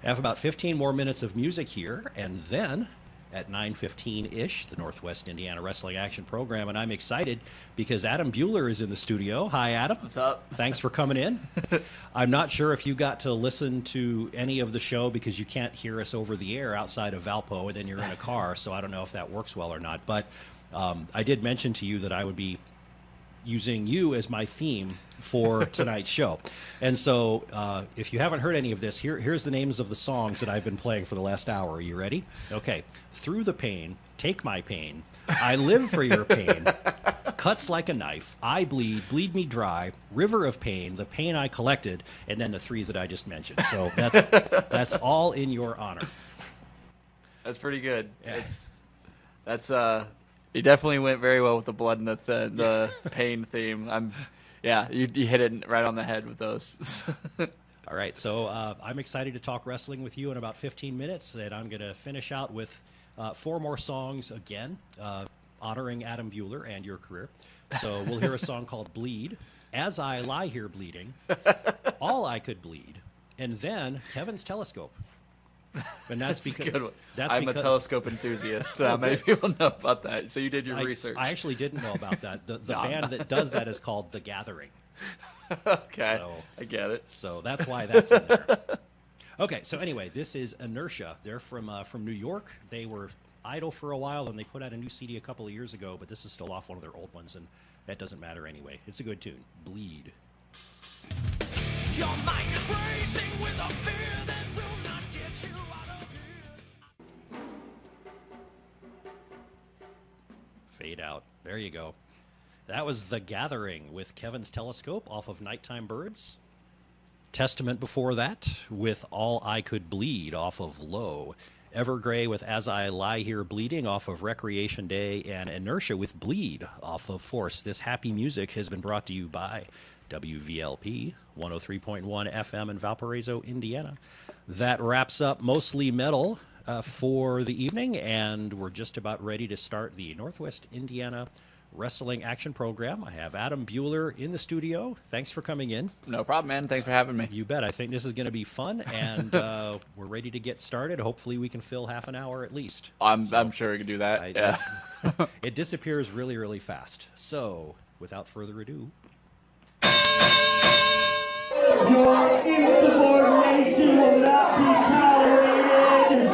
I have about 15 more minutes of music here, and then at 9:15-ish, the Northwest Indiana Wrestling Action Program, and I'm excited because Adam Bueller is in the studio. Hi, Adam. What's up? Thanks for coming in. I'm not sure if you got to listen to any of the show because you can't hear us over the air outside of Valpo, and then you're in a car, so I don't know if that works well or not. But I did mention to you that I would be using you as my theme for tonight's show. And so if you haven't heard any of this, here's the names of the songs that I've been playing for the last hour. Are you ready? Okay. Through the Pain, Take My Pain, I Live for Your Pain, Cuts Like a Knife, I Bleed, Bleed Me Dry, River of Pain, The Pain I Collected, and then the three that I just mentioned. So that's all in your honor. That's pretty good. Yeah. You definitely went very well with the blood and the pain theme. You hit it right on the head with those. All right, so I'm excited to talk wrestling with you in about 15 minutes, and I'm going to finish out with 4 more songs again, honoring Adam Bueller and your career. So we'll hear a song called Bleed, As I Lie Here Bleeding, All I Could Bleed, and then Kevin's Telescope. And that's because a good one. I'm a telescope enthusiast. Many people know about that. So you did your research. I actually didn't know about that. The band that does that is called The Gathering. Okay, so, I get it. So that's why that's in there. Okay, so anyway, this is Inertia. They're from New York. They were idle for a while, and they put out a new CD a couple of years ago, but this is still off one of their old ones, and that doesn't matter anyway. It's a good tune. Bleed. Your mind is racing with a fear that will not get you out of here. Fade out. There you go. That was The Gathering with Kevin's Telescope off of Nighttime Birds. Testament before that with All I Could Bleed off of Low. Evergrey with As I Lie Here Bleeding off of Recreation Day, and Inertia with Bleed off of Force. This happy music has been brought to you by WVLP 103.1 FM in Valparaiso, Indiana. That wraps up Mostly Metal for the evening, and we're just about ready to start the Northwest Indiana Wrestling Action Program. I have Adam Bueller in the studio. Thanks for coming in. No problem, man. Thanks for having me. You bet. I think this is going to be fun, and we're ready to get started. Hopefully we can fill half an hour at least. I'm sure we can do that. It disappears really, really fast. So, without further ado. Your insubordination will not be tolerated.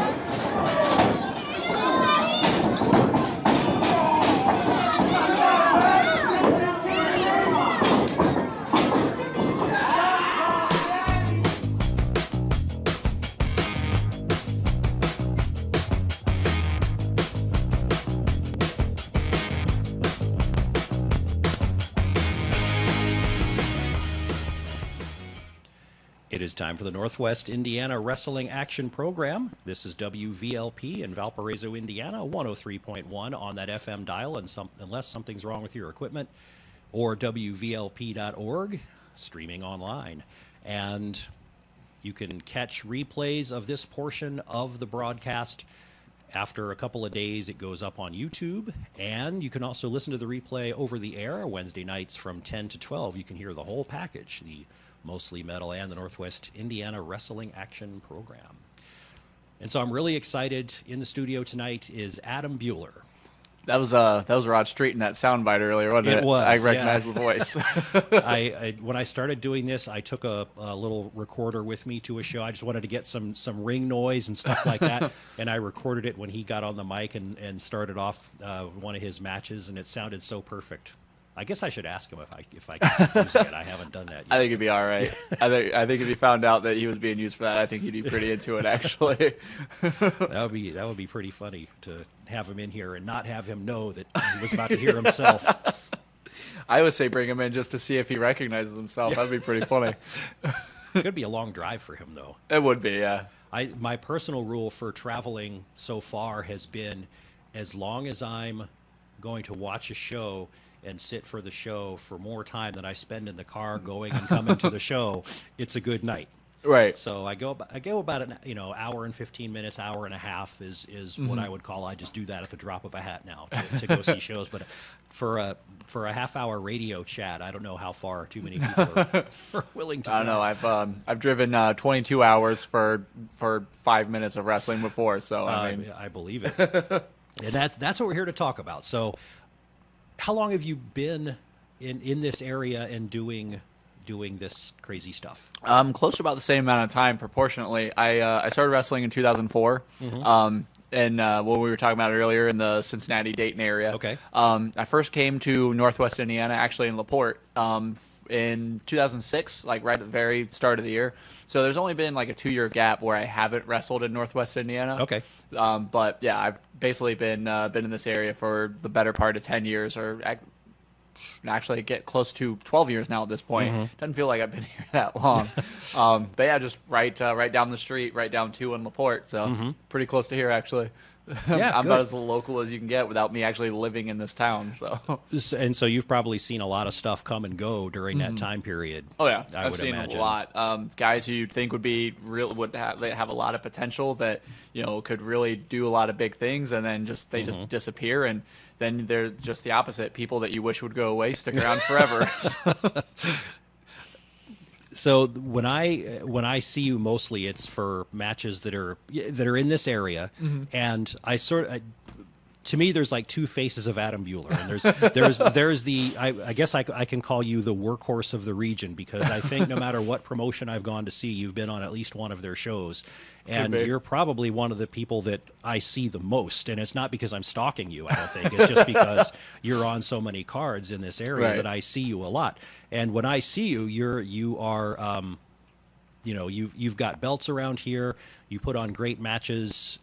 It is time for the Northwest Indiana Wrestling Action Program. This is WVLP in Valparaiso, Indiana, 103.1 on that FM dial, and unless something's wrong with your equipment, or WVLP.org, streaming online. And you can catch replays of this portion of the broadcast. After a couple of days, it goes up on YouTube, and you can also listen to the replay over the air Wednesday nights from 10 to 12. You can hear the whole package, the Mostly Metal and the Northwest Indiana Wrestling Action Program. And so I'm really excited. In the studio tonight is Adam Bueller. That was Rod Street in that soundbite earlier, wasn't it? It was. I recognize the voice. When I started doing this, I took a little recorder with me to a show. I just wanted to get some ring noise and stuff like that, and I recorded it when he got on the mic and started off one of his matches, and it sounded so perfect. I guess I should ask him if I keep using it. I haven't done that yet. I think it'd be all right. I think if he found out that he was being used for that, I think he'd be pretty into it, actually. That would be pretty funny to have him in here and not have him know that he was about to hear himself. I would say bring him in just to see if he recognizes himself. That'd be pretty funny. It could be a long drive for him, though. It would be, yeah. My personal rule for traveling so far has been, as long as I'm going to watch a show and sit for the show for more time than I spend in the car going and coming to the show, it's a good night. Right. So I go about an hour and 15 minutes, hour and a half is what I would call. I just do that at the drop of a hat now to go see shows. But for a half-hour radio chat, I don't know how far too many people are willing to. I don't know. I've driven 22 hours for 5 minutes of wrestling before, so I mean, I believe it. And that's what we're here to talk about. So, how long have you been in this area and doing this crazy stuff? Close to about the same amount of time proportionately. I started wrestling in 2004. And what we were talking about earlier in the Cincinnati, Dayton area. Okay. I first came to Northwest Indiana, actually in LaPorte, in 2006, like right at the very start of the year. So there's only been like a 2-year gap where I haven't wrestled in Northwest Indiana. Okay. But yeah, I've basically been in this area for the better part of 10 years, or actually get close to 12 years now at this point. Doesn't feel like I've been here that long. But yeah, just right down the street, right down 2 in LaPorte. So pretty close to here, actually. Yeah, I'm good. about as local as you can get without me actually living in this town. So. And so you've probably seen a lot of stuff come and go during that time period. Oh yeah, I I've would seen imagine. a lot. Guys who you'd think would be they have a lot of potential that could really do a lot of big things, and then just disappear. And then they're just the opposite. People that you wish would go away stick around forever. So when I see you, mostly it's for matches that are in this area, and to me, there's like two faces of Adam Bueller, and there's the I guess I can call you the workhorse of the region, because I think no matter what promotion I've gone to see, you've been on at least one of their shows, and you're probably one of the people that I see the most. And it's not because I'm stalking you, I don't think. It's just because you're on so many cards in this area that I see you a lot. And when I see you, you are you've got belts around here. You put on great matches.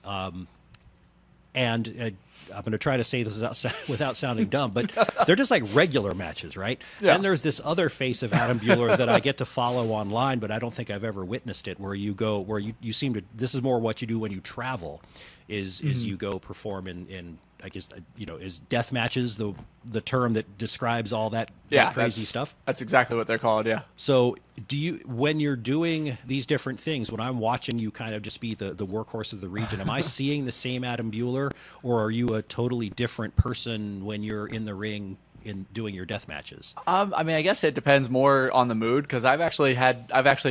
And I'm going to try to say this without sounding dumb, but they're just like regular matches, right? Yeah. And there's this other face of Adam Bueller that I get to follow online, but I don't think I've ever witnessed it, where you seem to, this is more what you do when you travel, is you go perform in I guess, is death matches the term that describes all that crazy stuff? That's exactly what they're called, yeah. So when you're doing these different things, when I'm watching you kind of just be the workhorse of the region, am I seeing the same Adam Bueller, or are you a totally different person when you're in the ring in doing your death matches? I mean, I guess it depends more on the mood, because I've actually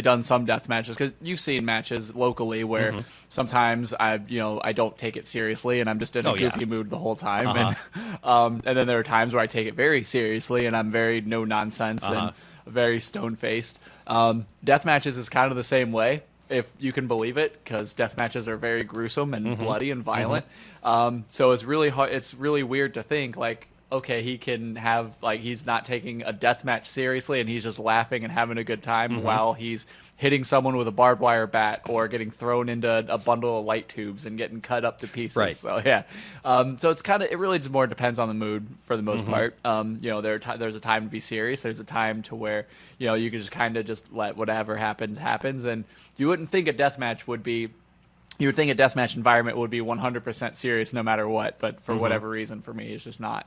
done some death matches, because you've seen matches locally where sometimes I don't take it seriously and I'm just in a goofy mood the whole time, and then there are times where I take it very seriously and I'm very no nonsense and very stone faced. Death matches is kind of the same way, if you can believe it, because death matches are very gruesome and bloody and violent. So it's really hard. It's really weird to think like, okay, he can have, like, he's not taking a death match seriously and he's just laughing and having a good time while he's hitting someone with a barbed wire bat or getting thrown into a bundle of light tubes and getting cut up to pieces. Right. So yeah, so it really just more depends on the mood for the most part. There's a time to be serious. There's a time to where you can just kind of just let whatever happens, and you wouldn't think a death match would be. You would think a deathmatch environment would be 100% serious no matter what, but for whatever reason, for me, it's just not.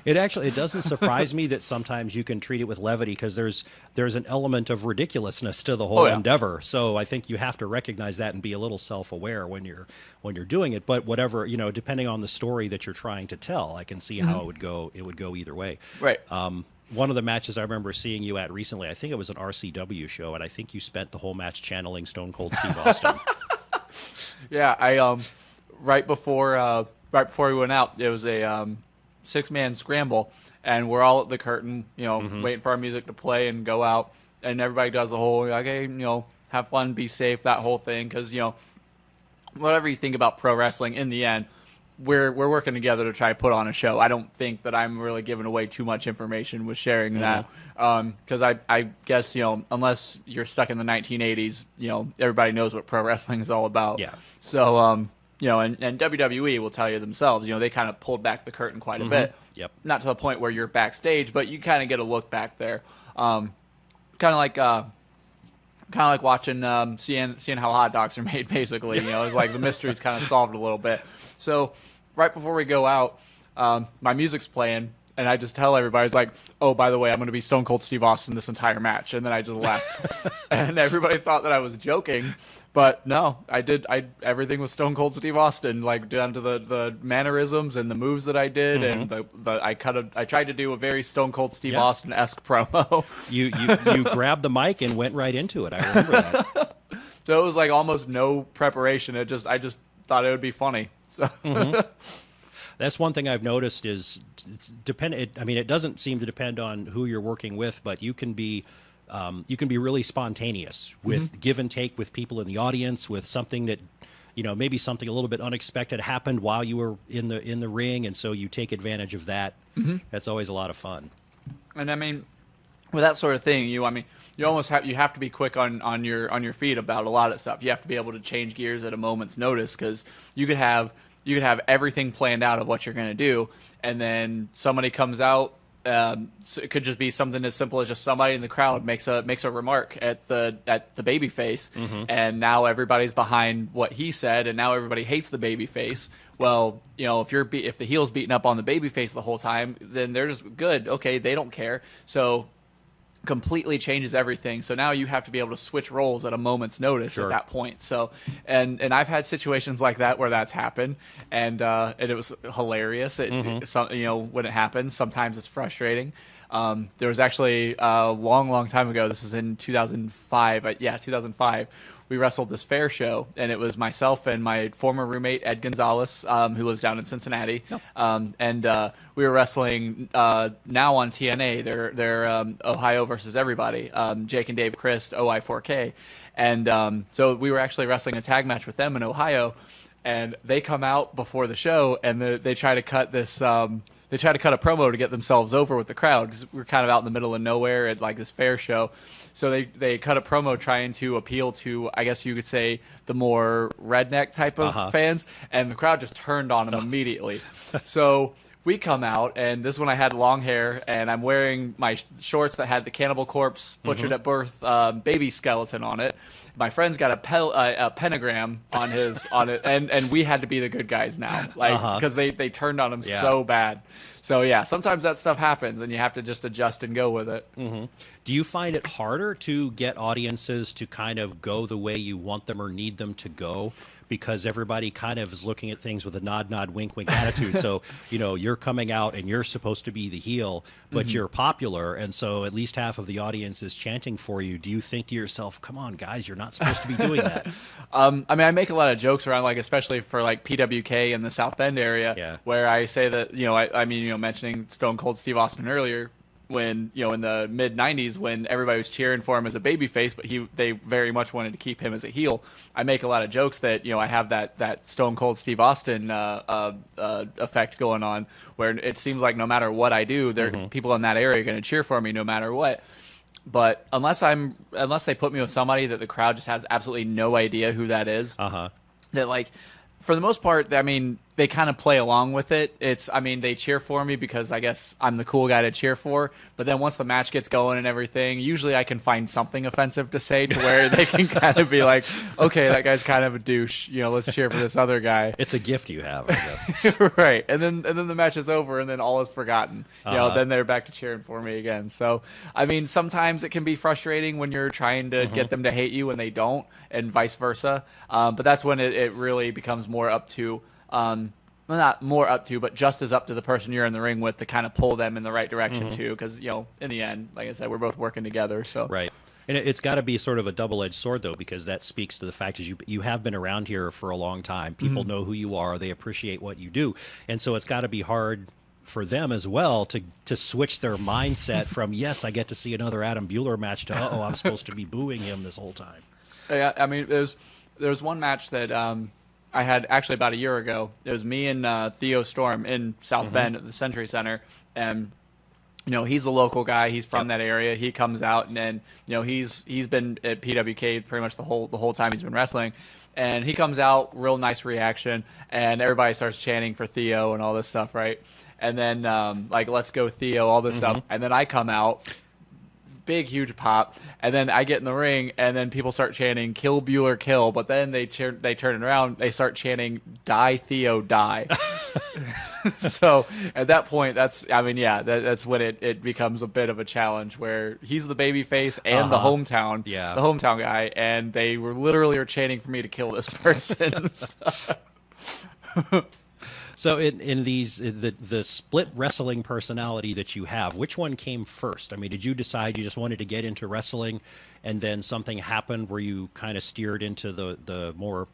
It doesn't surprise me that sometimes you can treat it with levity, because there's an element of ridiculousness to the whole endeavor. So I think you have to recognize that and be a little self-aware when you're doing it. But whatever, depending on the story that you're trying to tell, I can see how it would go either way. Right. One of the matches I remember seeing you at recently, I think it was an RCW show, and I think you spent the whole match channeling Stone Cold Steve Austin. Yeah, I right before we went out, it was a 6-man scramble, and we're all at the curtain, waiting for our music to play and go out, and everybody does the whole, okay, have fun, be safe, that whole thing, because whatever you think about pro wrestling, in the end, we're working together to try to put on a show. I don't think that I'm really giving away too much information with sharing that, because I guess unless you're stuck in the 1980s, everybody knows what pro wrestling is all about. Yeah. So and WWE will tell you themselves, they kind of pulled back the curtain quite a bit. Yep. Not to the point where you're backstage, but you kind of get a look back there. Kind of like watching, seeing how hot dogs are made, basically. It's like the mystery's kind of solved a little bit. So right before we go out, my music's playing, And I just tell everybody, it's like, oh, by the way, I'm going to be Stone Cold Steve Austin this entire match. And then I just left. And everybody thought that I was joking. But no, everything was Stone Cold Steve Austin, like down to the mannerisms and the moves that I did. And I tried to do a very Stone Cold Steve Austin-esque promo. You grabbed the mic and went right into it. I remember that. So it was like almost no preparation. I just thought it would be funny. So. That's one thing I've noticed is it doesn't seem to depend on who you're working with, but you can be really spontaneous with give and take with people in the audience, with something that, maybe something a little bit unexpected happened while you were in the ring, and so you take advantage of that. That's always a lot of fun. And I mean, with that sort of thing, you almost have to be quick on your feet about a lot of stuff. You have to be able to change gears at a moment's notice, because you could have everything planned out of what you're going to do, and then somebody comes out. So it could just be something as simple as just somebody in the crowd makes a remark at the baby face, and now everybody's behind what he said, and now everybody hates the baby face. Well, if the heel's beating up on the baby face the whole time, then they're just good. Okay, they don't care. So completely changes everything. So now you have to be able to switch roles at a moment's notice at that point. So, and I've had situations like that where that's happened, and it was hilarious. When it happens, sometimes it's frustrating. There was actually a long time ago. This is in 2005. 2005. We wrestled this fair show, and it was myself and my former roommate Ed Gonzalez, who lives down in Cincinnati, and we were wrestling now on TNA. They're Ohio versus everybody. Jake and Dave Christ, OI4K, and so we were actually wrestling a tag match with them in Ohio, and they come out before the show, and they try to cut this. They try to cut a promo to get themselves over with the crowd, because we're kind of out in the middle of nowhere at like this fair show. So they cut a promo trying to appeal to, I guess you could say, the more redneck type of fans, and the crowd just turned on them immediately. So we come out, and this is when I had long hair, and I'm wearing my shorts that had the Cannibal Corpse Butchered at Birth baby skeleton on it. My friend's got a pentagram on it, and we had to be the good guys now, because they turned on him so bad. So yeah, sometimes that stuff happens, and you have to just adjust and go with it. Do you find it harder to get audiences to kind of go the way you want them or need them to go? Because everybody kind of is looking at things with a nod, wink attitude. So, you're coming out and you're supposed to be the heel, but you're popular, and so at least half of the audience is chanting for you. Do you think to yourself, come on, guys, you're not supposed to be doing that? I make a lot of jokes around, like, especially for, like, PWK in the South Bend area, where I say that, mentioning Stone Cold Steve Austin earlier, when in the mid 90s, when everybody was cheering for him as a babyface, but they very much wanted to keep him as a heel. I make a lot of jokes that I have that Stone Cold Steve Austin effect going on, where it seems like no matter what I do, people in that area are going to cheer for me no matter what. But unless they put me with somebody that the crowd just has absolutely no idea who that is, that, like, for the most part, they kind of play along with it. They cheer for me because I guess I'm the cool guy to cheer for. But then once the match gets going and everything, usually I can find something offensive to say to where they can kind of be like, okay, that guy's kind of a douche. Let's cheer for this other guy. It's a gift you have, I guess. Right. And then the match is over, and then all is forgotten. Then they're back to cheering for me again. So, sometimes it can be frustrating when you're trying to get them to hate you and they don't, and vice versa. But that's when it really becomes more up to not more up to, but just as up to the person you're in the ring with to kind of pull them in the right direction too, because in the end, like I said, we're both working together. So right, and it's got to be sort of a double-edged sword though, because that speaks to the fact that you have been around here for a long time. People know who you are, they appreciate what you do, and so it's got to be hard for them as well to switch their mindset from yes, I get to see another Adam Bueller match to I'm supposed to be booing him this whole time. Yeah, there was one match that I had actually about a year ago. It was me and Theo Storm in South Bend at the Century Center, and he's a local guy. He's from that area. He comes out, and then he's been at PWK pretty much the whole time he's been wrestling. And he comes out, real nice reaction, and everybody starts chanting for Theo and all this stuff, right? And then like, let's go Theo, all this stuff. And then I come out, big huge pop, and then I get in the ring, and then people start chanting "Kill Bueller, kill!" But then they turn it around, they start chanting "Die Theo, die." So at that point, that's when it becomes a bit of a challenge where he's the baby face and the hometown guy, and they were literally chanting for me to kill this person. So in these the split wrestling personality that you have, which one came first? I mean, did you decide you just wanted to get into wrestling, and then something happened where you kind of steered into the more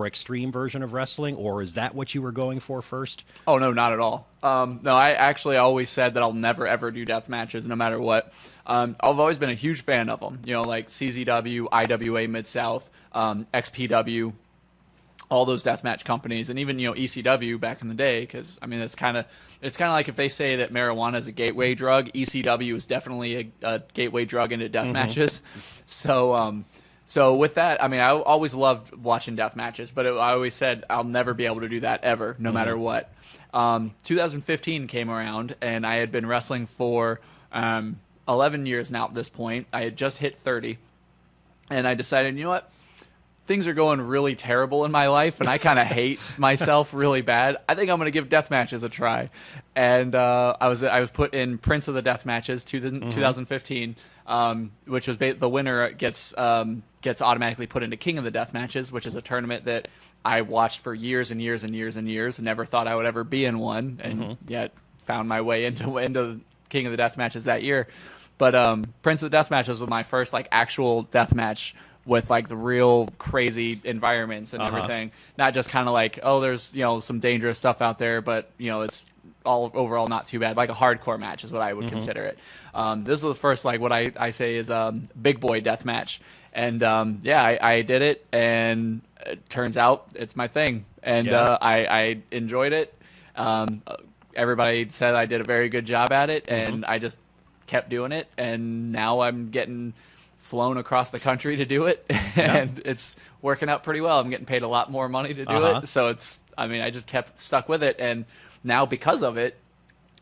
extreme version of wrestling, or is that what you were going for first? Oh no, not at all. No, I actually always said that I'll never ever do death matches, no matter what. I've always been a huge fan of them. Like CZW, IWA Mid South, XPW. All those deathmatch companies, and even ECW back in the day, because I mean it's kind of like if they say that marijuana is a gateway drug, ECW is definitely a gateway drug into death matches. So with that, I mean I always loved watching death matches, but I always said I'll never be able to do that ever, no matter what. 2015 came around, and I had been wrestling for 11 years now at this point. I had just hit 30, and I decided, you know what? Things are going really terrible in my life, and I kind of hate myself really bad. I think I'm going to give death matches a try. And I was put in Prince of the Death Matches 2015, which was the winner gets automatically put into King of the Death Matches, which is a tournament that I watched for years and years and years and years, and never thought I would ever be in one, and yet found my way into King of the Death Matches that year. But Prince of the Death Matches was my first actual death match, with the real crazy environments and everything, not just kind of there's some dangerous stuff out there, but it's all overall not too bad. Like a hardcore match is what I would consider it. This is the first what I say is big boy death match, and I did it, and it turns out it's my thing, and I enjoyed it. Everybody said I did a very good job at it, and I just kept doing it, and now I'm getting flown across the country to do it, and it's working out pretty well. I'm getting paid a lot more money to do it, so I just kept stuck with it, and now because of it,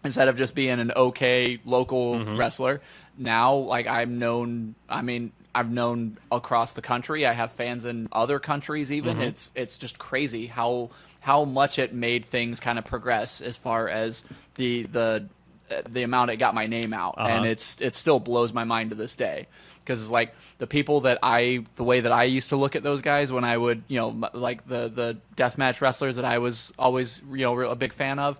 instead of just being an okay local wrestler, now I'm known. I mean, I've known across the country. I have fans in other countries even. It's just crazy how much it made things kind of progress as far as the amount it got my name out, and it still blows my mind to this day. Because the people the way that I used to look at those guys when I would, the deathmatch wrestlers that I was always, a big fan of,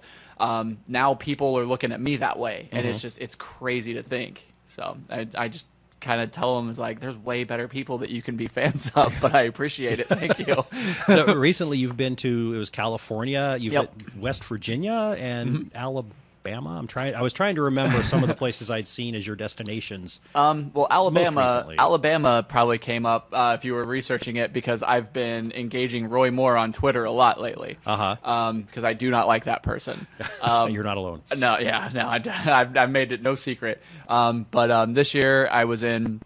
now people are looking at me that way. And it's crazy to think. So I just kind of tell them, there's way better people that you can be fans of, but I appreciate it. Thank you. So recently you've been to, it was California, you've hit West Virginia and Alabama. I was trying to remember some of the places I'd seen as your destinations. Well, Alabama probably came up if you were researching it, because I've been engaging Roy Moore on Twitter a lot lately. Because I do not like that person. You're not alone. No, I've made it no secret. But this year I was in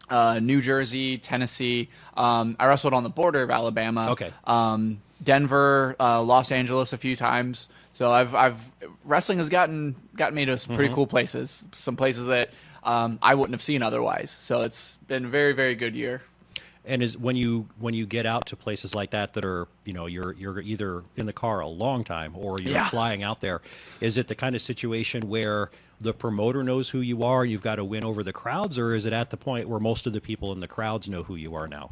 New Jersey, Tennessee. I wrestled on the border of Alabama. Okay. Denver, Los Angeles a few times. So I've wrestling has gotten me to some pretty cool places, some places that I wouldn't have seen otherwise. So it's been a very, very good year. And is when you get out to places like that are, you're either in the car a long time or you're flying out there, is it the kind of situation where the promoter knows who you are and you've got to win over the crowds, or is it at the point where most of the people in the crowds know who you are now?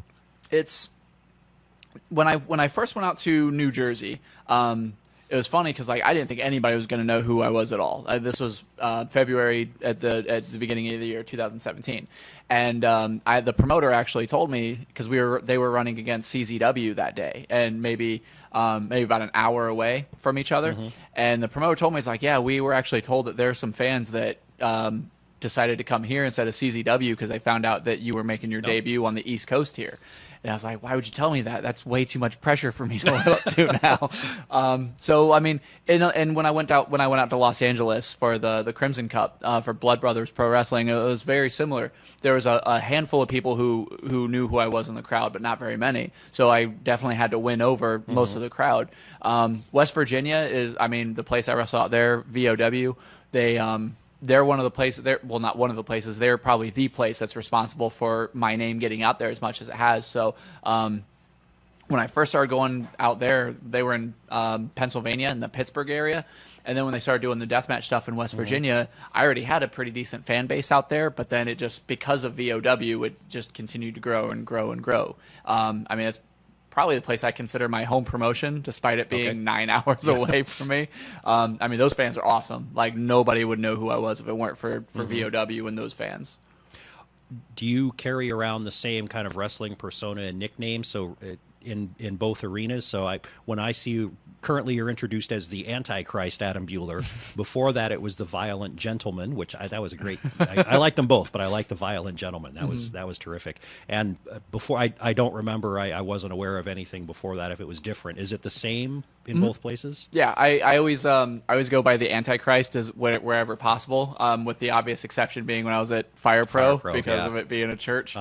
It's when I first went out to New Jersey. It was funny because I didn't think anybody was going to know who I was at all. This was February at the beginning of the year 2017, and the promoter actually told me, because they were running against CZW that day, and maybe about an hour away from each other. And the promoter told me, he's like, yeah, we were actually told that there are some fans that decided to come here instead of CZW because they found out that you were making your debut on the East Coast here. And I was like, why would you tell me that? That's way too much pressure for me to live up to now. So, I mean, and when I went out to Los Angeles for the Crimson Cup for Blood Brothers Pro Wrestling, it was very similar. There was a handful of people who knew who I was in the crowd, but not very many. So I definitely had to win over most of the crowd. West Virginia is, the place I wrestle out there, VOW, they're one of the places. Not one of the places. They're probably the place that's responsible for my name getting out there as much as it has. So when I first started going out there, they were in Pennsylvania in the Pittsburgh area. And then when they started doing the deathmatch stuff in West Virginia, I already had a pretty decent fan base out there. But then it just, because of VOW, it just continued to grow and grow and grow. I mean, it's probably the place I consider my home promotion, despite it being 9 hours away from me. I mean, those fans are awesome. Like, nobody would know who I was if it weren't for VOW and those fans. Do you carry around the same kind of wrestling persona and nickname? So in both arenas. So when I see you, currently you're introduced as the Antichrist Adam Bueller. Before that, it was the Violent Gentleman, which that was a great. I like them both, but I like the Violent Gentleman. That was terrific. And before, I don't remember. I wasn't aware of anything before that. If it was different, is it the same in both places? Yeah, I always go by the Antichrist as wherever possible. With the obvious exception being when I was at Fire Pro because of it being a church.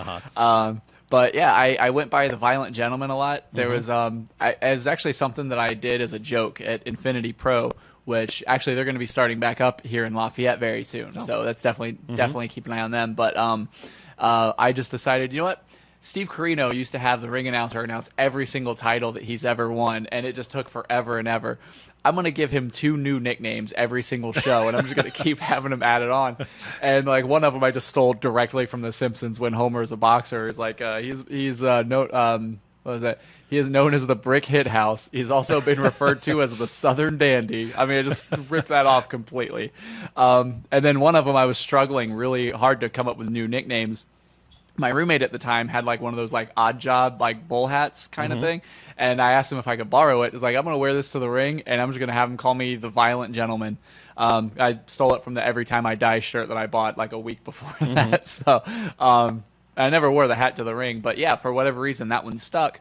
But yeah, I went by the Violent Gentleman a lot. There was it was actually something that I did as a joke at Infinity Pro, which actually they're going to be starting back up here in Lafayette very soon. So that's definitely keep an eye on them. But I just decided, you know what? Steve Corino used to have the ring announcer announce every single title that he's ever won, and it just took forever and ever. I'm going to give him 2 new nicknames every single show, and I'm just going to keep having him added on. And like one of them I just stole directly from The Simpsons when Homer is a boxer. It's like he is known as the Brick Hit House. He's also been referred to as the Southern Dandy. I mean, I just ripped that off completely. And then one of them I was struggling really hard to come up with new nicknames. My roommate at the time had like one of those like odd job like bull hats kind of thing, and I asked him if I could borrow it. It's like, I'm gonna wear this to the ring, and I'm just gonna have him call me the Violent Gentleman. I stole it from the Every Time I Die shirt that I bought like a week before that. So I never wore the hat to the ring, but yeah, for whatever reason that one stuck.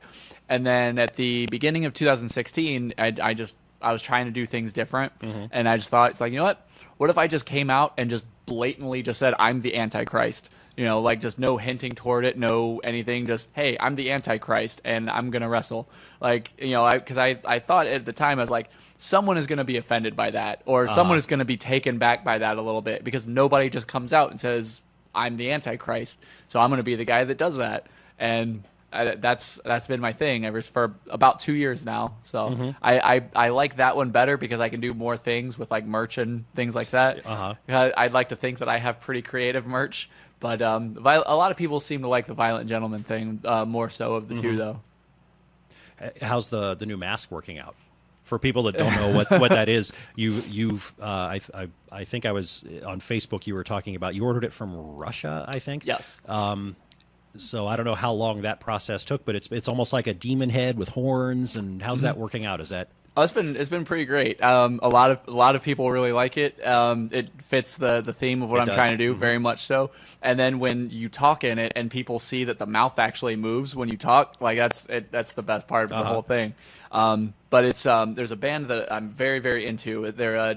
And then at the beginning of 2016, I was trying to do things different, and I just thought, it's like, you know what if I just came out and just blatantly just said I'm the Antichrist. You know, like just no hinting toward it, no anything, just, hey, I'm the Antichrist and I'm going to wrestle. Like, you know, because I thought at the time, I was like, someone is going to be offended by that, or someone is going to be taken back by that a little bit, because nobody just comes out and says, I'm the Antichrist. So I'm going to be the guy that does that. And that's been my thing for about 2 years now. So I like that one better because I can do more things with like merch and things like that. I'd like to think that I have pretty creative merch. But a lot of people seem to like the Violent Gentleman thing more so of the two, though. How's the new mask working out? For people that don't know what that is, I think I was on Facebook. You were talking about you ordered it from Russia, I think. Yes. So I don't know how long that process took, but it's almost like a demon head with horns. And how's that working out? Is that? Oh, it's been pretty great. A lot of people really like it. It fits the theme of what I'm trying to do, very much so. And then when you talk in it and people see that the mouth actually moves when you talk, like that's the best part of the whole thing. But it's there's a band that I'm very, very into. They're a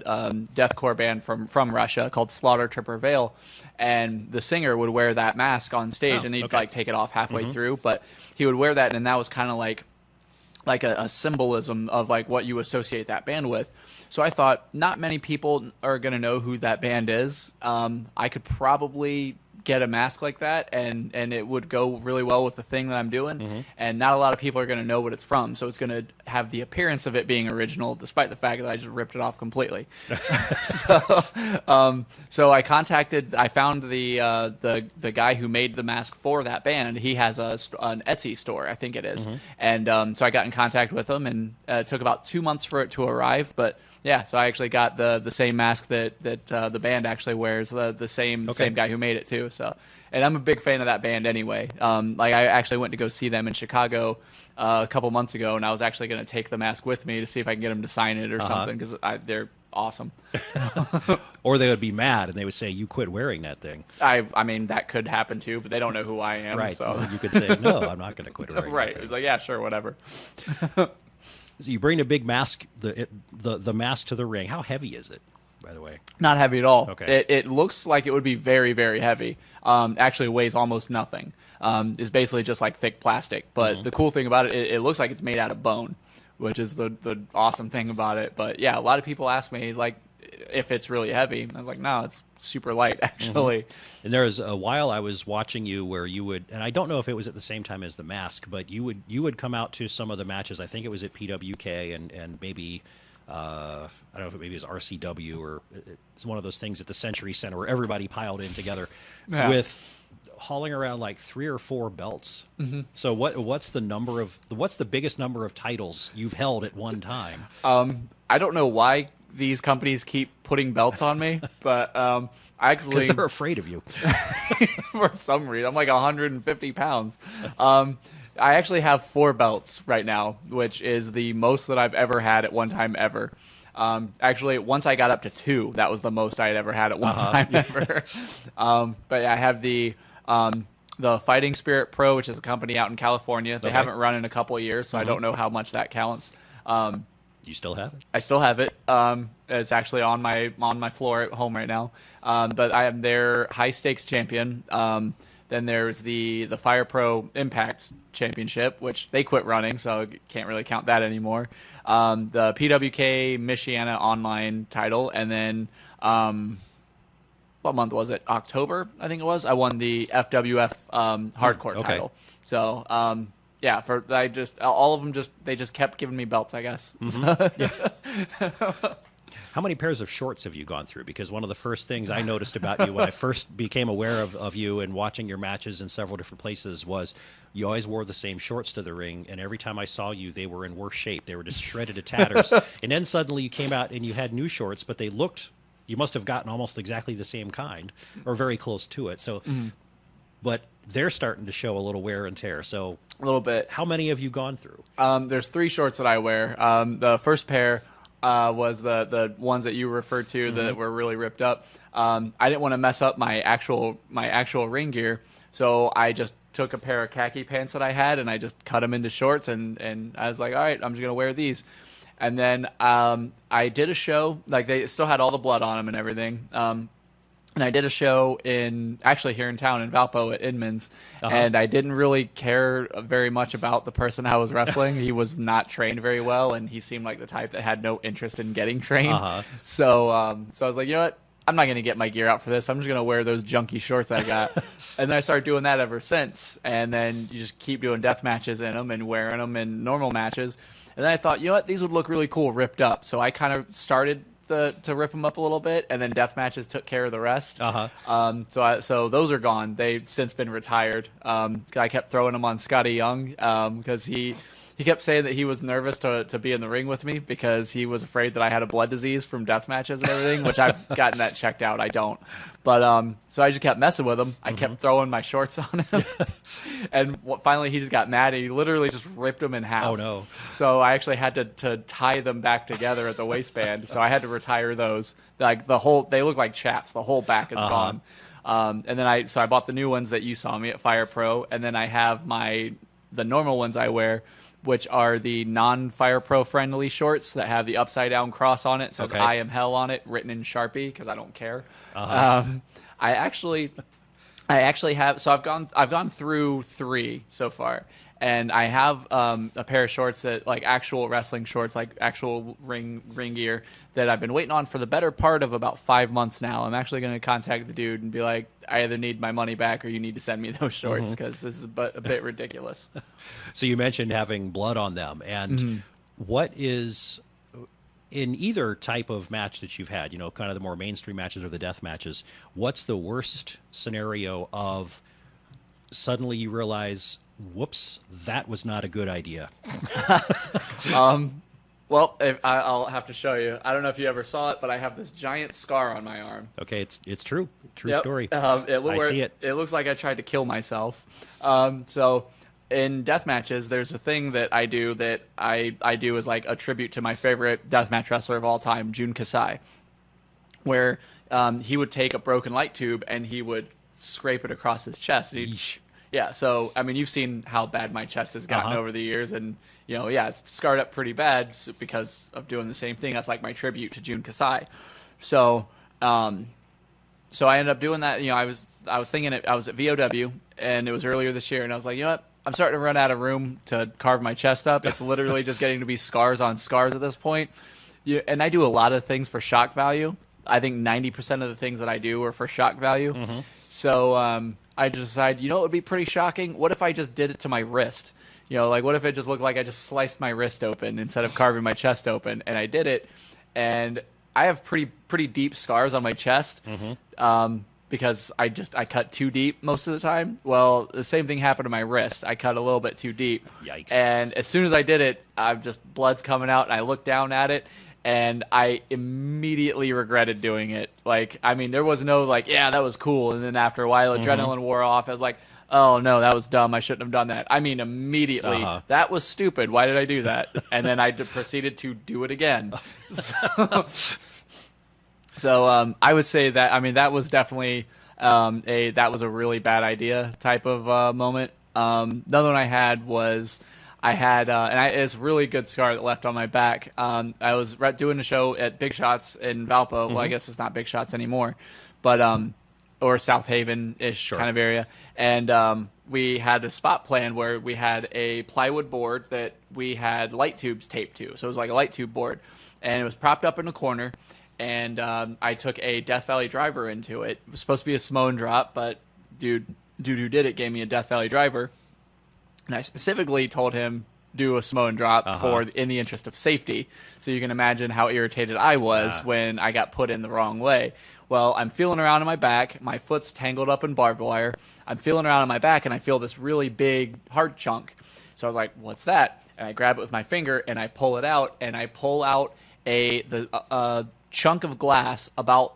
deathcore band from Russia called Slaughter to Prevail, and the singer would wear that mask on stage, and he'd like take it off halfway through, but he would wear that, and that was kind of like a symbolism of like what you associate that band with. So I thought, not many people are going to know who that band is. I could probably get a mask like that, and it would go really well with the thing that I'm doing. And not a lot of people are going to know what it's from, so it's going to have the appearance of it being original, despite the fact that I just ripped it off completely. So I found the guy who made the mask for that band. He has an Etsy store, I think it is. And so I got in contact with him, and it took about 2 months for it to arrive, but yeah, so I actually got the same mask that the band actually wears, the same guy who made it too. So, and I'm a big fan of that band anyway. Like I actually went to go see them in Chicago a couple months ago, and I was actually going to take the mask with me to see if I can get them to sign it or something, because they're awesome. Or they would be mad and they would say, "You quit wearing that thing." I mean, that could happen too, but they don't know who I am. Right. So Well, you could say, "No, I'm not going to quit wearing." Right. That thing. It was like, yeah, sure, whatever. So you bring a big mask, the mask to the ring. How heavy is it, by the way? Not heavy at all. Okay. It looks like it would be very, very heavy. Actually weighs almost nothing. It's basically just like thick plastic. But the cool thing about it, it looks like it's made out of bone, which is the awesome thing about it. But yeah, a lot of people ask me like if it's really heavy. I was like, no, it's super light actually. And there was a while I was watching you where you would, and I don't know if it was at the same time as the mask, but you would come out to some of the matches. I think it was at PWK and maybe I don't know if it maybe was RCW or it's one of those things at the Century Center where everybody piled in together with hauling around like 3 or 4 belts. So what's the biggest number of titles you've held at one time? I don't know why these companies keep putting belts on me, but actually Because they're afraid of you. for some reason I'm like 150 pounds. I actually have 4 belts right now, which is the most that I've ever had at one time ever. Actually, once I got up to 2, that was the most I had ever had at one time ever. But yeah, I have the Fighting Spirit Pro, which is a company out in California. They haven't run in a couple of years, so I don't know how much that counts. Do you still have it? I still have it. It's actually on my floor at home right now. But I am their high stakes champion. Then there's the Fire Pro Impact Championship, which they quit running, so can't really count that anymore. The PWK Michiana Online title, and then what month was it? October, I think it was. I won the FWF Hardcore title. So yeah, all of them they just kept giving me belts, I guess. How many pairs of shorts have you gone through? Because one of the first things I noticed about you when I first became aware of you and watching your matches in several different places was you always wore the same shorts to the ring, and every time I saw you, they were in worse shape. They were just shredded to tatters. And then suddenly you came out and you had new shorts, but you must have gotten almost exactly the same kind or very close to it. So, but they're starting to show a little wear and tear. So a little bit. How many have you gone through? There's 3 shorts that I wear. The first pair was the ones that you referred to that were really ripped up. I didn't want to mess up my actual ring gear, so I just took a pair of khaki pants that I had and I just cut them into shorts, and I was like, all right, I'm just gonna wear these. And then I did a show, like they still had all the blood on them and everything. And I did a show actually here in town in Valpo at Inman's, and I didn't really care very much about the person I was wrestling. He was not trained very well, and he seemed like the type that had no interest in getting trained. So I was like, you know what? I'm not going to get my gear out for this. I'm just going to wear those junky shorts I got. And then I started doing that ever since. And then you just keep doing death matches in them and wearing them in normal matches. And then I thought, you know what? These would look really cool ripped up. So I kind of started to rip them up a little bit, and then death matches took care of the rest. So those are gone. They've since been retired. I kept throwing them on Scotty Young because he kept saying that he was nervous to be in the ring with me because he was afraid that I had a blood disease from death matches and everything, which I've gotten that checked out. I don't. But so I just kept messing with him. I kept throwing my shorts on him. And finally he just got mad and he literally just ripped them in half. Oh, no. So I actually had to tie them back together at the waistband. So I had to retire those. Like they look like chaps. The whole back is gone. And then I bought the new ones that you saw me at Fire Pro. And then I have the normal ones I wear, which are the non-Fire Pro friendly shorts that have the upside down cross on it. It says I am hell on it, written in Sharpie, because I don't care. I actually have, so I've gone through 3 so far. And I have a pair of shorts that, like actual wrestling shorts, like actual ring gear that I've been waiting on for the better part of about 5 months now. I'm actually going to contact the dude and be like, I either need my money back or you need to send me those shorts because this is a bit ridiculous. So you mentioned having blood on them. And what is, in either type of match that you've had, kind of the more mainstream matches or the death matches, what's the worst scenario of suddenly you realize, whoops, that was not a good idea? Well, I'll have to show you. I don't know if you ever saw it, but I have this giant scar on my arm. Okay, it's true. True story. I see it. It looks like I tried to kill myself. So in death matches, there's a thing that I do that I do as like a tribute to my favorite deathmatch wrestler of all time, Jun Kasai, where he would take a broken light tube and he would scrape it across his chest. Yeah, so, I mean, you've seen how bad my chest has gotten over the years, and, it's scarred up pretty bad because of doing the same thing. That's like my tribute to Jun Kasai. So I ended up doing that. I was thinking I was at VOW, and it was earlier this year, and I was like, you know what? I'm starting to run out of room to carve my chest up. It's literally just getting to be scars on scars at this point. And I do a lot of things for shock value, I think 90% of the things that I do are for shock value. So I just decided, what would be pretty shocking? What if I just did it to my wrist? Like what if it just looked like I just sliced my wrist open instead of carving my chest open? And I did it, and I have pretty deep scars on my chest because I cut too deep most of the time. Well, the same thing happened to my wrist. I cut a little bit too deep. Yikes. And as soon as I did it, blood's coming out, and I looked down at it, and I immediately regretted doing it. There was no yeah, that was cool. And then after a while, adrenaline wore off. I was like, oh no, that was dumb. I shouldn't have done that. Immediately, that was stupid. Why did I do that? And then I proceeded to do it again. So I would say that, that was definitely that was a really bad idea type of moment. Another one I had was it's a really good scar that left on my back. I was doing a show at Big Shots in Valpo. Well, I guess it's not Big Shots anymore, but or South Haven-ish kind of area. And we had a spot plan where we had a plywood board that we had light tubes taped to. So it was like a light tube board. And it was propped up in a corner. And I took a Death Valley driver into it. It was supposed to be a Samoan drop, but dude who did it gave me a Death Valley driver. And I specifically told him do a Samoan drop in the interest of safety. So you can imagine how irritated I was when I got put in the wrong way. Well, I'm feeling around in my back. My foot's tangled up in barbed wire. I'm feeling around in my back, and I feel this really big hard chunk. So I was like, what's that? And I grab it with my finger, and I pull it out, and I pull out a chunk of glass about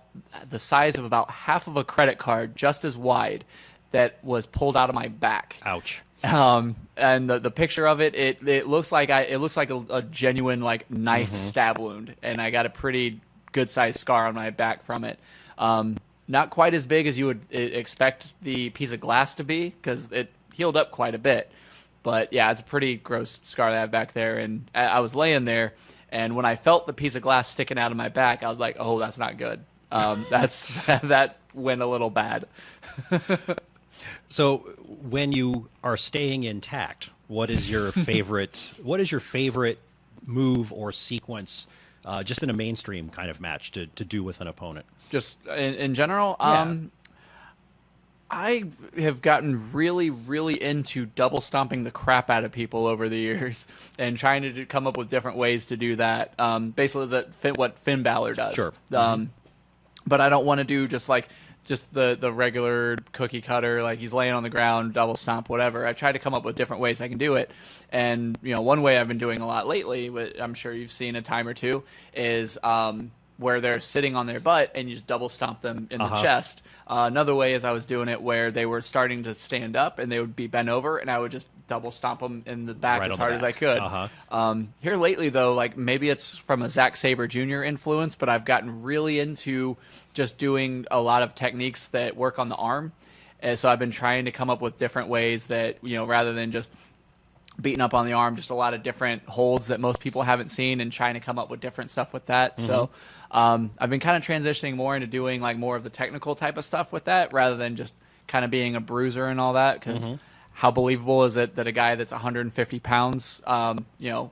the size of about half of a credit card, just as wide, that was pulled out of my back. Ouch. And the picture of it looks like a genuine knife stab wound, and I got a pretty good sized scar on my back from it. Not quite as big as you would expect the piece of glass to be, because it healed up quite a bit. But yeah, it's a pretty gross scar that I have back there. And I was laying there, and when I felt the piece of glass sticking out of my back, I was like, "Oh, that's not good." That went a little bad. So, when you are staying intact, what is your favorite? What is your favorite move or sequence, just in a mainstream kind of match, to do with an opponent? Just in general, Yeah. I have gotten really, really into double stomping the crap out of people over the years, and trying to come up with different ways to do that. Basically, what Finn Balor does. Sure. But I don't want to do just the regular cookie cutter, like he's laying on the ground, double stomp, whatever. I try to come up with different ways I can do it. And, one way I've been doing a lot lately, which I'm sure you've seen a time or two, is where they're sitting on their butt and you just double stomp them in the chest. Another way is I was doing it where they were starting to stand up and they would be bent over, and I would just double stomp them in the back Right as on the hard as I back. could. Here lately, though, maybe it's from a Zack Sabre Jr. influence, but I've gotten really into just doing a lot of techniques that work on the arm. And so I've been trying to come up with different ways that, rather than just beating up on the arm, just a lot of different holds that most people haven't seen, and trying to come up with different stuff with that. So I've been kind of transitioning more into doing more of the technical type of stuff with that, rather than just kind of being a bruiser and all that, because how believable is it that a guy that's 150 pounds,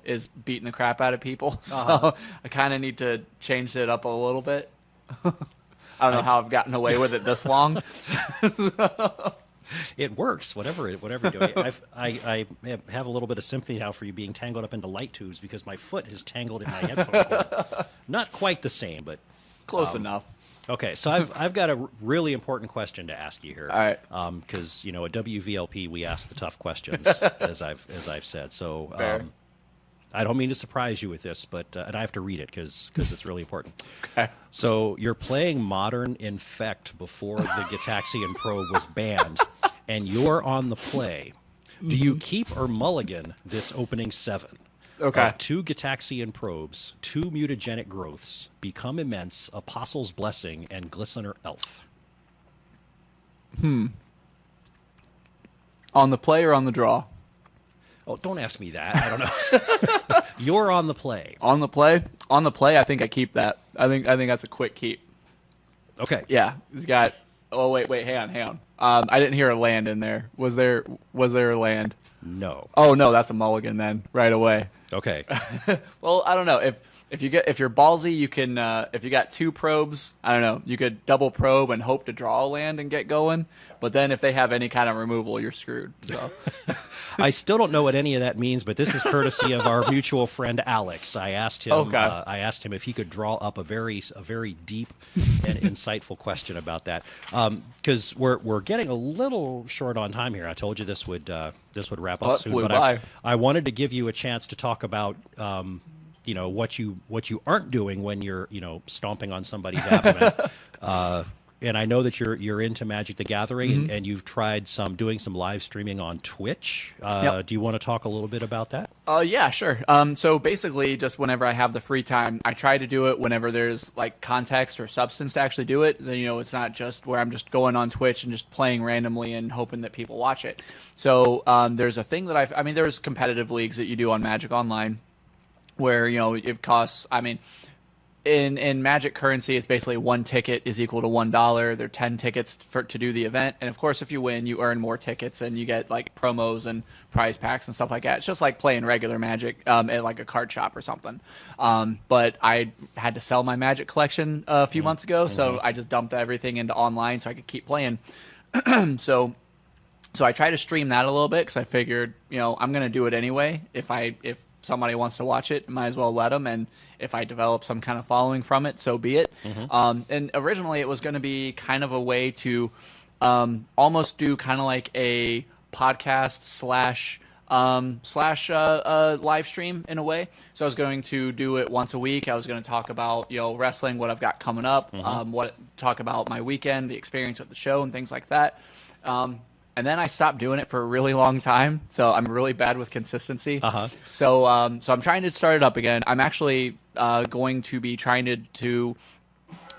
is beating the crap out of people? So I kind of need to change it up a little bit. I don't know how I've gotten away with it this long. It works, whatever you're doing. I have a little bit of sympathy now for you being tangled up into light tubes, because my foot is tangled in my headphone cord. Not quite the same, but Close enough. Okay, so I've got a really important question to ask you here. All right. Because at WVLP we ask the tough questions, as I've said. So I don't mean to surprise you with this, but and I have to read it because it's really important. Okay. So you're playing Modern Infect before the Gitaxian probe was banned, and you're on the play. Do you keep or mulligan this opening 7? Okay. Of 2 Gitaxian probes, 2 mutagenic growths, Become Immense, Apostle's Blessing, and Glistener Elf? On the play or on the draw? Oh, don't ask me that. I don't know. You're on the play. On the play? On the play, I think I keep that. I think that's a quick keep. Okay. Yeah. He's got... Oh, wait, hang on. I didn't hear a land in there. Was there a land? No. Oh, no, that's a mulligan then, right away. Okay. Well, I don't know if you're ballsy, you can if you got 2 probes, I don't know, you could double probe and hope to draw a land and get going. But then if they have any kind of removal, you're screwed. So I still don't know what any of that means, but this is courtesy of our mutual friend Alex. I asked him. Okay. I asked him if he could draw up a very deep and insightful question about that, because we're getting a little short on time here. I told you this would wrap up it soon, flew but by. I wanted to give you a chance to talk about. What you aren't doing when you're stomping on somebody's abdomen. And I know that you're into Magic the Gathering, and you've tried doing some live streaming on Twitch. Yep. Do you want to talk a little bit about that? Yeah, sure. So basically, just whenever I have the free time, I try to do it whenever there's like context or substance to actually do it. Then it's not just where I'm just going on Twitch and just playing randomly and hoping that people watch it. So there's a thing that there's competitive leagues that you do on Magic Online, where it costs. In Magic currency, it's basically 1 ticket is equal to $1. There are 10 tickets to do the event, and of course, if you win, you earn more tickets and you get like promos and prize packs and stuff like that. It's just like playing regular Magic at like a card shop or something. But I had to sell my Magic collection a few months ago, so I just dumped everything into online so I could keep playing. So I try to stream that a little bit because I figured I'm gonna do it anyway. If somebody wants to watch it, might as well let them. And if I develop some kind of following from it, so be it. And originally it was going to be kind of a way to almost do kind of like a podcast slash live stream in a way. So I was going to do it once a week. I was going to talk about wrestling, what I've got coming up, talk about my weekend, the experience with the show, and things like that. And then I stopped doing it for a really long time, so I'm really bad with consistency. So I'm trying to start it up again. I'm actually going to be trying to do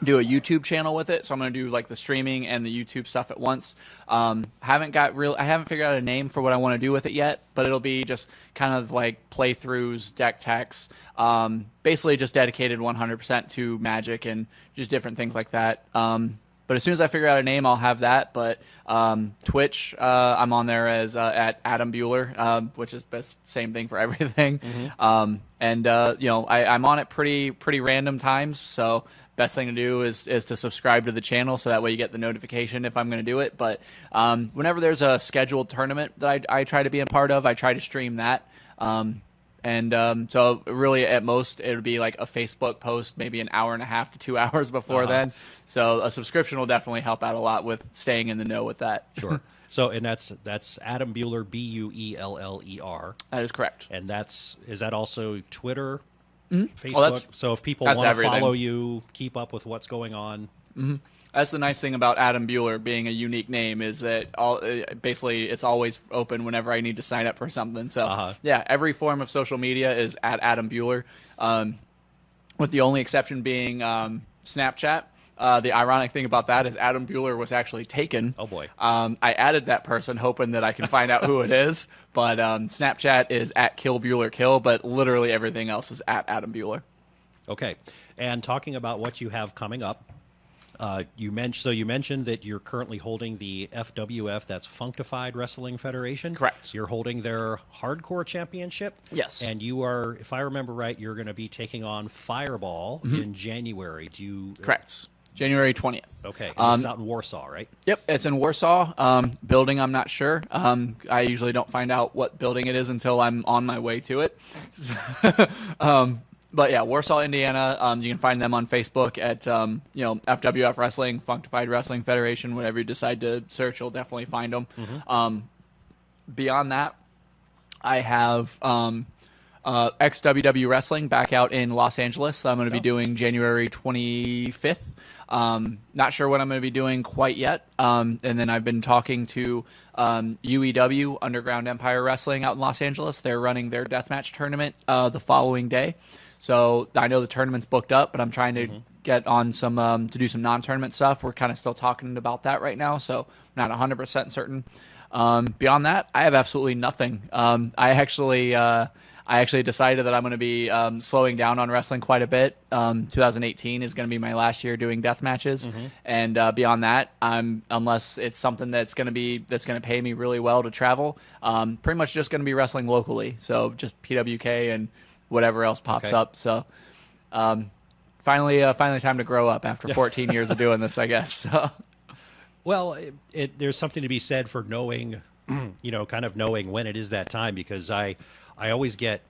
a YouTube channel with it. So I'm going to do like the streaming and the YouTube stuff at once. I haven't figured out a name for what I want to do with it yet, but it'll be just kind of like playthroughs, deck techs, basically just dedicated 100% to Magic and just different things like that. But as soon as I figure out a name, I'll have that. But Twitch, I'm on there as at Adam Bueller, which is the same thing for everything. I'm on it pretty random times. So best thing to do is to subscribe to the channel, so that way you get the notification if I'm going to do it. But whenever there's a scheduled tournament that I try to be a part of, I try to stream that. So really at most it would be like a Facebook post, maybe an hour and a half to 2 hours before then. So a subscription will definitely help out a lot with staying in the know with that. Sure. So, and that's Adam Bueller, Bueller. That is correct. And is that also Twitter, Facebook? Well, so if people want to everything. follow you, keep up with what's going on. That's the nice thing about Adam Bueller being a unique name, is that basically it's always open whenever I need to sign up for something. So every form of social media is at Adam Bueller, with the only exception being Snapchat. The ironic thing about that is Adam Bueller was actually taken. Oh boy! I added that person hoping that I can find out who it is, but Snapchat is at Kill Bueller Kill, but literally everything else is at Adam Bueller. Okay, and talking about what you have coming up. You mentioned that you're currently holding the FWF, that's Functified Wrestling Federation. Correct. You're holding their hardcore championship. Yes. And you are, if I remember right, you're going to be taking on Fireball in January. Correct. January 20th. Okay. This is out in Warsaw, right? Yep, it's in Warsaw. Building, I'm not sure. I usually don't find out what building it is until I'm on my way to it. But yeah, Warsaw, Indiana. You can find them on Facebook at FWF Wrestling, Functified Wrestling Federation. Whatever you decide to search, you'll definitely find them. Beyond that, I have XWW Wrestling back out in Los Angeles. I'm going to be doing January 25th. Not sure what I'm going to be doing quite yet. And then I've been talking to UEW, Underground Empire Wrestling, out in Los Angeles. They're running their deathmatch tournament the following day. So I know the tournament's booked up, but I'm trying to get on some to do some non-tournament stuff. We're kind of still talking about that right now, so I'm not 100% certain. Beyond that, I have absolutely nothing. I I actually decided that I'm going to be slowing down on wrestling quite a bit. 2018 is going to be my last year doing death matches, and beyond that, unless it's something that's going to pay me really well to travel, pretty much just going to be wrestling locally. So just PWK and whatever else pops up. So finally time to grow up after 14 years of doing this, I guess. So. Well, there's something to be said for knowing, kind of knowing when it is that time, because I always get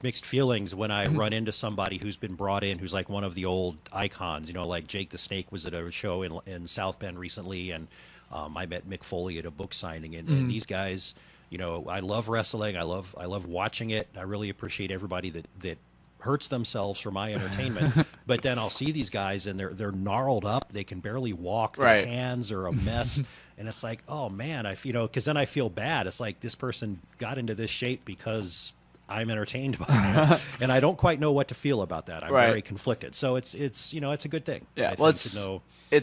mixed feelings when I run into somebody who's been brought in, who's like one of the old icons, like Jake the Snake was at a show in South Bend recently, and I met Mick Foley at a book signing, and these guys, I love wrestling, I love watching it, I really appreciate everybody that hurts themselves for my entertainment. But then I'll see these guys and they're gnarled up, they can barely walk, their hands are a mess. And it's like, oh man, because then I feel bad. It's like this person got into this shape because I'm entertained by it, and I don't quite know what to feel about that. I'm very conflicted. So it's it's a good thing. Yeah,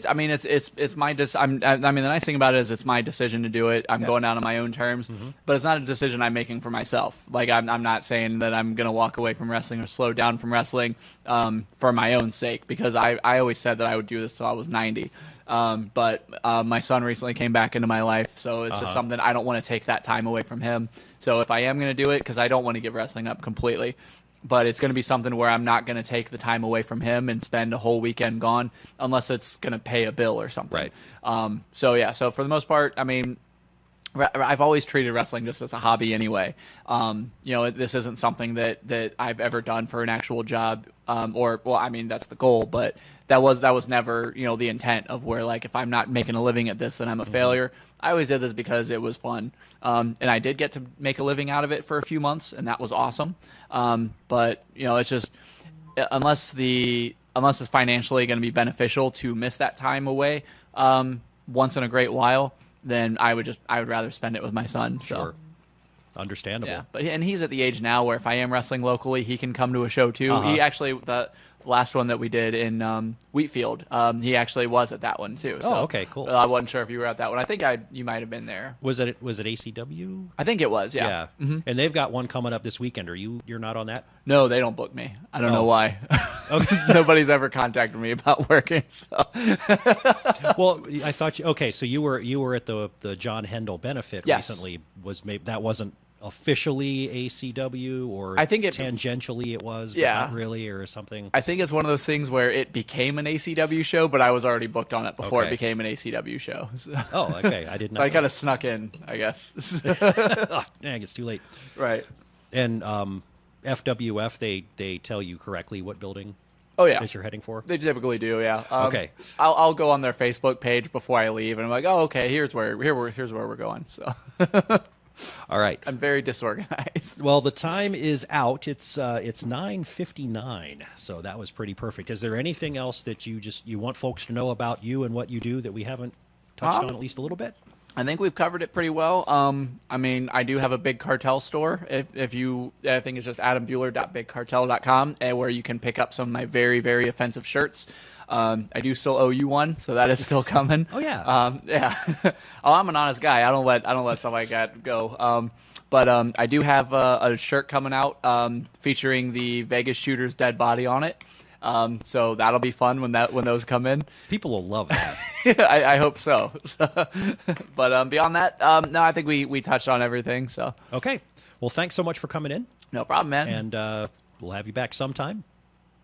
I mean, it's my the nice thing about it is it's my decision to do it. I'm going out on my own terms, but it's not a decision I'm making for myself. Like I'm not saying that I'm going to walk away from wrestling or slow down from wrestling for my own sake, because I always said that I would do this till I was 90. But my son recently came back into my life, so it's just something I don't want to take that time away from him. So if I am going to do it, because I don't want to give wrestling up completely, but it's going to be something where I'm not going to take the time away from him and spend a whole weekend gone, unless it's going to pay a bill or something. Right. So for the most part, I mean, I've always treated wrestling just as a hobby anyway. This isn't something that I've ever done for an actual job, that's the goal, but that was never, the intent of where, like, if I'm not making a living at this, then I'm a failure. I always did this because it was fun. And I did get to make a living out of it for a few months, and that was awesome. But it's just, unless it's financially going to be beneficial to miss that time away once in a great while, then I would rather spend it with my son. Sure. Understandable. Yeah, and he's at the age now where if I am wrestling locally, he can come to a show too. He actually, the last one that we did in Wheatfield, he actually was at that one too. So, okay, cool. I wasn't sure if you were at that one. I think you might have been there. Was it ACW? I think it was. Yeah. And they've got one coming up this weekend. You're not on that? No, they don't book me. I don't know why. Okay. Nobody's ever contacted me about working. So. Well, I thought so you were at the John Hendel benefit recently. That wasn't officially ACW, or I think tangentially it was, but not really, or something. I think it's one of those things where it became an ACW show, but I was already booked on it before it became an ACW show. So. Oh, okay. I didn't know. I kind of snuck in, I guess. It's too late. Right. And FWF, they tell you correctly what building that you're heading for? They typically do, yeah. Okay. I'll go on their Facebook page before I leave, and I'm like, oh, okay, here's where we're going. So. All right. I'm very disorganized. Well, the time is out. It's 9:59, so that was pretty perfect. Is there anything else that you want folks to know about you and what you do that we haven't touched on at least a little bit? I think we've covered it pretty well. I do have a Big Cartel store. I think it's just adambuehler.bigcartel.com, where you can pick up some of my very, very offensive shirts. I do still owe you one, so that is still coming. Oh yeah. Yeah. I'm an honest guy. I don't let stuff like that go. But I do have a shirt coming out featuring the Vegas shooter's dead body on it. So that'll be fun when those come in. People will love that. I hope so. But beyond that, no, I think we touched on everything. So okay. Well, thanks so much for coming in. No problem, man. And we'll have you back sometime.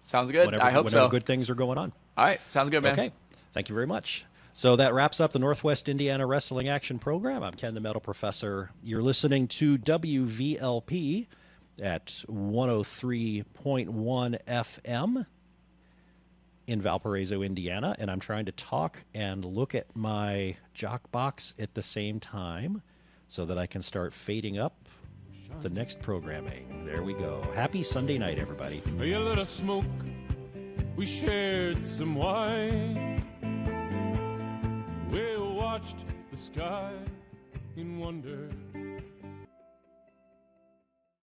Sounds good. I hope so. Whenever good things are going on. All right. Sounds good, man. Okay. Thank you very much. So that wraps up the Northwest Indiana Wrestling Action Program. I'm Ken the Metal Professor. You're listening to WVLP at 103.1 FM in Valparaiso, Indiana. And I'm trying to talk and look at my jock box at the same time so that I can start fading up the next programming. There we go. Happy Sunday night, everybody. You let us smoke. We shared some wine. We watched the sky in wonder.